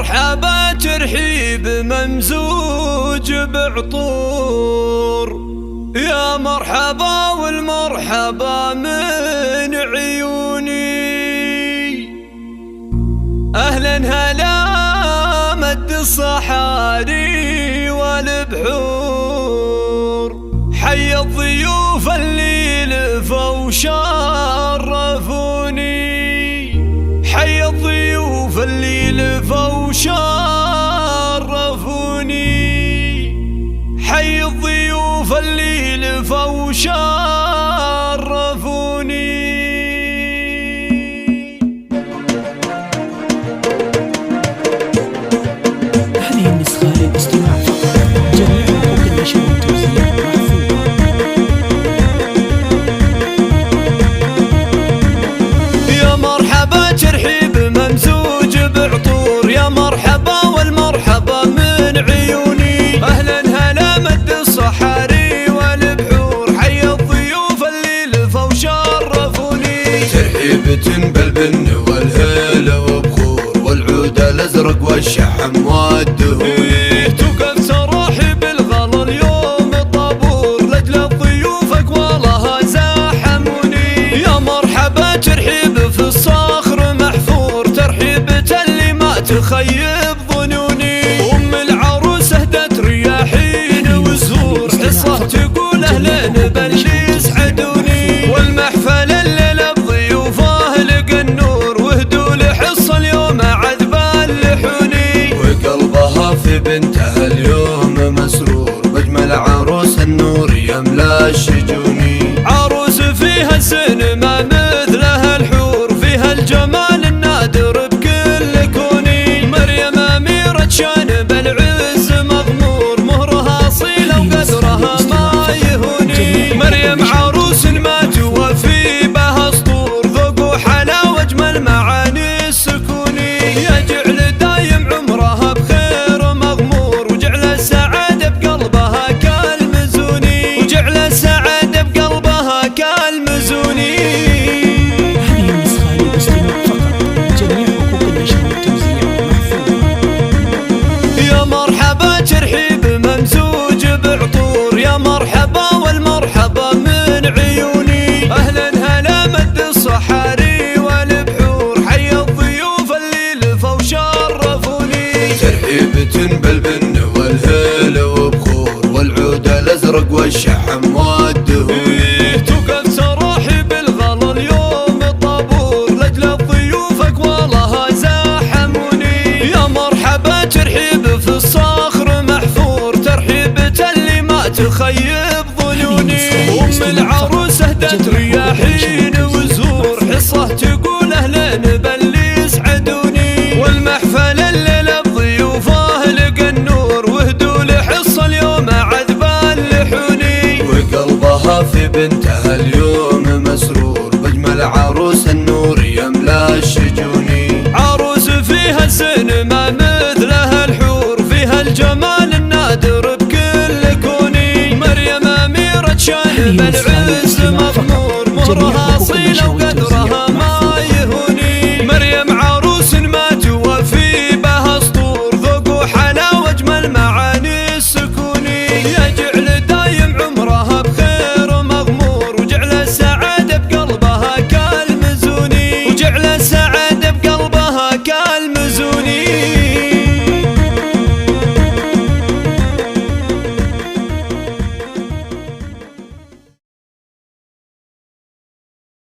مرحبا ترحيب ممزوج بعطور، يا مرحبا والمرحبا من عيوني. أهلا هلا مد الصحاري والبحور، حي الضيوف اللي لفوا شرفوني، حي الضيوف اللي لفوا شرفوني، حي الضيوف اللي لفوا شرفوني. هذه النسخة للاستماع فقط، جميع حقوق النشر والتوزيع محفوظة. يا مرحبا ترحيب ممزوج بعطور، يا مرحبا والمرحبا من عيوني. أهلا هلا مد الصحاري والبحور، حي الضيوف اللي لفوا شرفوني. ترحيب تنبل بالن والهيل وبخور، والعود الازرق والشحم والدهون. توقف تراحب الغلا اليوم الطابور، لاجل ضيوفك والله زاحموني. يا مرحبا ترحيب في الصخر محفور، ترحيبة اللي ما تخيب ظنوني. ام العروس اهدت رياحين وزهور، حصه تقول اهلين باللي يسعدوني. والمحفل الليله بضيوفه لقى النور، وهدوا لحصه اليوم عذب اللحوني. وقلبها في بنتها اليوم مسرور، باجمل عروس النور يملا الشجوني. عروس فيها السن ما مثلها الحور، فيها الجمال النادر بكل كوني. مريم أميرة شان بالعز مغمور، مهرها أصيلة وقدرها ما يهوني. مريم عروس ما توفي بها سطور، ذوق وحلاوة أجمل معاني السكوني. يجعل دايم عمرها بخير مغمور، وجعل السعادة بقلبها كالمزوني، وجعل السعادة بقلبها كالمزوني. هذه النسخة للاستماع فقط، جميع حقوق النشر والتوزيع محفوظة. يا مرحبا ترحيب ممزوج بعطور، يا مرحبا والمرحبا من عيوني. أهلا هلا مد الصحاري والبحور، حي الضيوف اللي لفوا شرفوني. ترحيب تنبل بالن والهيل وبخور، والعود الازرق والشحم والدهون. توقف تراحب الغلا اليوم الطابور، لاجل ضيوفك والله زاحموني. يا مرحبا ترحيب في الصخر محفور، ترحيبة اللي ما تخيب ظنوني. ام العروس اهدت رياحين وزهور، حصه تقول اهلين باللي يسعدوني. والمحفل الليله بضيوفه لقى النور، وهدوا لحصه اليوم عذب اللحوني. وقلبها في بنتها اليوم مسرور، باجمل عروس النور يملا الشجون.